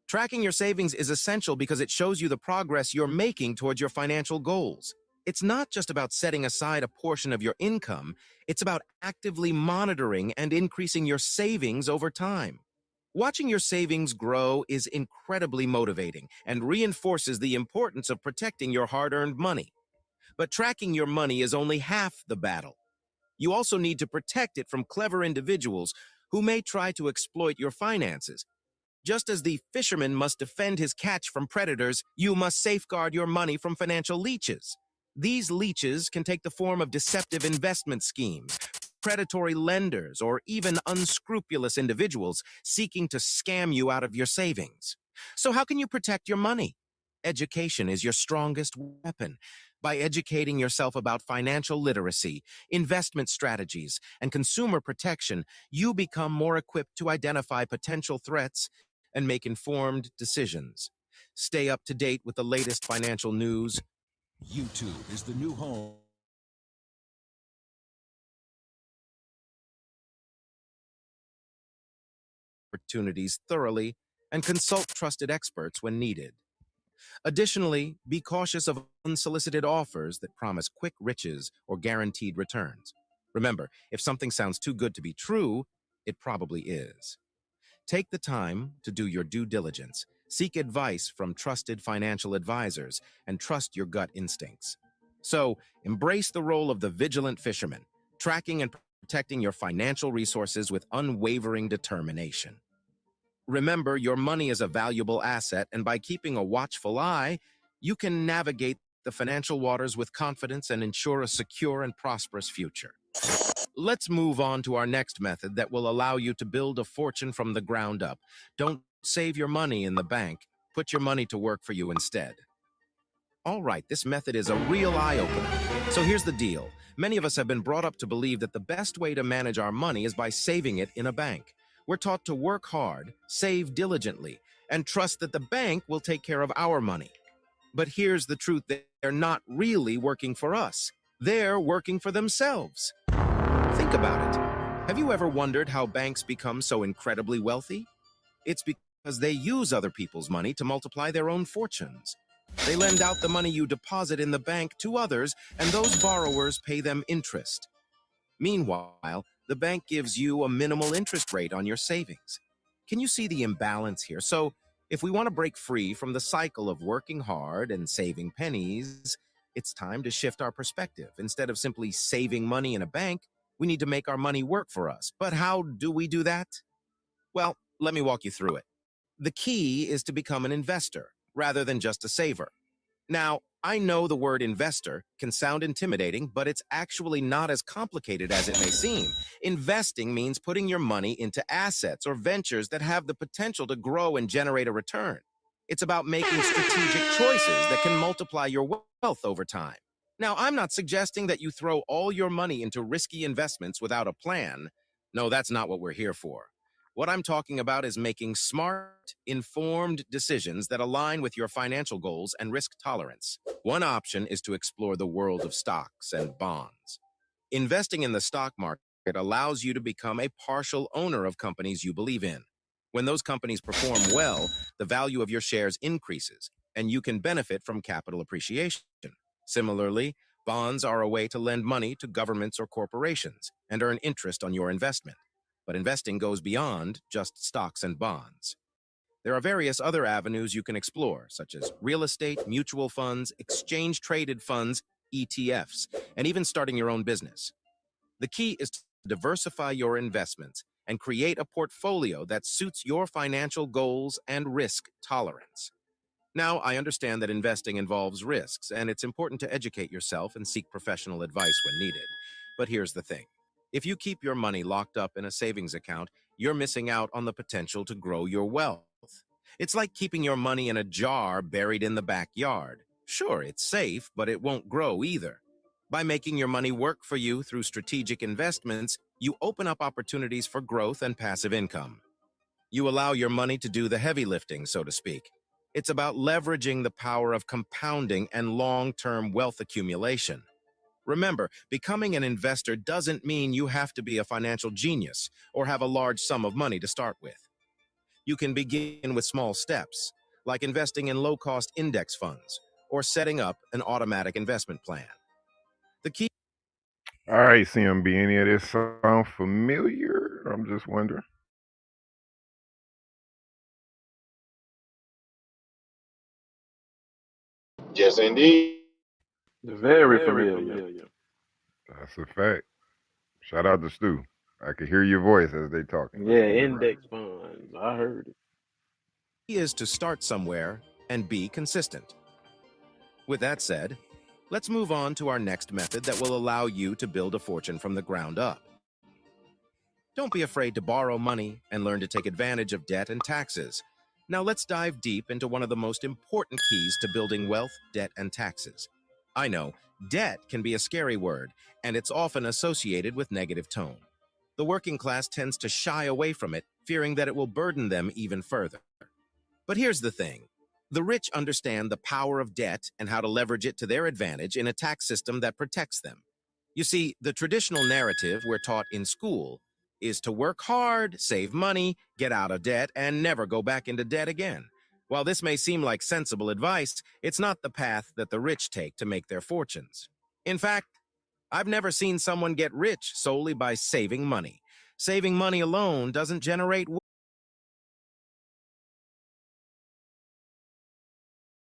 Tracking your savings is essential because it shows you the progress you're making towards your financial goals. It's not just about setting aside a portion of your income, it's about actively monitoring and increasing your savings over time. Watching your savings grow is incredibly motivating and reinforces the importance of protecting your hard-earned money. But tracking your money is only half the battle. You also need to protect it from clever individuals who may try to exploit your finances. Just as the fisherman must defend his catch from predators, you must safeguard your money from financial leeches. These leeches can take the form of deceptive investment schemes, predatory lenders, or even unscrupulous individuals seeking to scam you out of your savings. So how can you protect your money? Education is your strongest weapon. By educating yourself about financial literacy, investment strategies, and consumer protection, you become more equipped to identify potential threats and make informed decisions. Stay up to date with the latest financial news. YouTube is the new home. Opportunities thoroughly and consult trusted experts when needed. Additionally, be cautious of unsolicited offers that promise quick riches or guaranteed returns. Remember, if something sounds too good to be true, it probably is. Take the time to do your due diligence, seek advice from trusted financial advisors, and trust your gut instincts. So, embrace the role of the vigilant fisherman, tracking and protecting your financial resources with unwavering determination. Remember, your money is a valuable asset, and by keeping a watchful eye, you can navigate the financial waters with confidence and ensure a secure and prosperous future. Let's move on to our next method that will allow you to build a fortune from the ground up. Don't save your money in the bank. Put your money to work for you instead. All right, this method is a real eye-opener. So here's the deal. Many of us have been brought up to believe that the best way to manage our money is by saving it in a bank. We're taught to work hard, save diligently, and trust that the bank will take care of our money. But here's the truth: they're not really working for us. They're working for themselves. Think about it. Have you ever wondered how banks become so incredibly wealthy? It's because they use other people's money to multiply their own fortunes. They lend out the money you deposit in the bank to others, and those borrowers pay them interest. Meanwhile, the bank gives you a minimal interest rate on your savings. Can you see the imbalance here? So, if we want to break free from the cycle of working hard and saving pennies, it's time to shift our perspective. Instead of simply saving money in a bank, we need to make our money work for us. But how do we do that? Well, let me walk you through it. The key is to become an investor rather than just a saver. Now, I know the word investor can sound intimidating, but it's actually not as complicated as it may seem. Investing means putting your money into assets or ventures that have the potential to grow and generate a return. It's about making strategic choices that can multiply your wealth over time. Now, I'm not suggesting that you throw all your money into risky investments without a plan. No, that's not what we're here for. What I'm talking about is making smart, informed decisions that align with your financial goals and risk tolerance. One option is to explore the world of stocks and bonds. Investing in the stock market allows you to become a partial owner of companies you believe in. When those companies perform well, the value of your shares increases, and you can benefit from capital appreciation. Similarly, bonds are a way to lend money to governments or corporations and earn interest on your investment. But investing goes beyond just stocks and bonds. There are various other avenues you can explore, such as real estate, mutual funds, exchange-traded funds, ETFs, and even starting your own business. The key is to diversify your investments and create a portfolio that suits your financial goals and risk tolerance. Now, I understand that investing involves risks, and it's important to educate yourself and seek professional advice when needed. But here's the thing. If you keep your money locked up in a savings account, you're missing out on the potential to grow your wealth. It's like keeping your money in a jar buried in the backyard. Sure, it's safe, but it won't grow either. By making your money work for you through strategic investments, you open up opportunities for growth and passive income. You allow your money to do the heavy lifting, so to speak. It's about leveraging the power of compounding and long-term wealth accumulation. Remember, becoming an investor doesn't mean you have to be a financial genius or have a large sum of money to start with. You can begin with small steps, like investing in low-cost index funds or setting up an automatic investment plan. The key All right, CMB, any of this sound familiar? I'm just wondering. Yes, indeed. Very familiar. That's a fact. Shout out to Stu. I could hear your voice as they talking. Yeah, index funds. I heard it. is to start somewhere and be consistent. With that said, let's move on to our next method that will allow you to build a fortune from the ground up. Don't be afraid to borrow money and learn to take advantage of debt and taxes. Now let's dive deep into one of the most important keys to building wealth, debt, and taxes. I know, debt can be a scary word, and it's often associated with negative tone. The working class tends to shy away from it, fearing that it will burden them even further. But here's the thing. The rich understand the power of debt and how to leverage it to their advantage in a tax system that protects them. You see, the traditional narrative we're taught in school is to work hard, save money, get out of debt, and never go back into debt again. While this may seem like sensible advice, it's not the path that the rich take to make their fortunes. In fact, I've never seen someone get rich solely by saving money. Saving money alone doesn't generate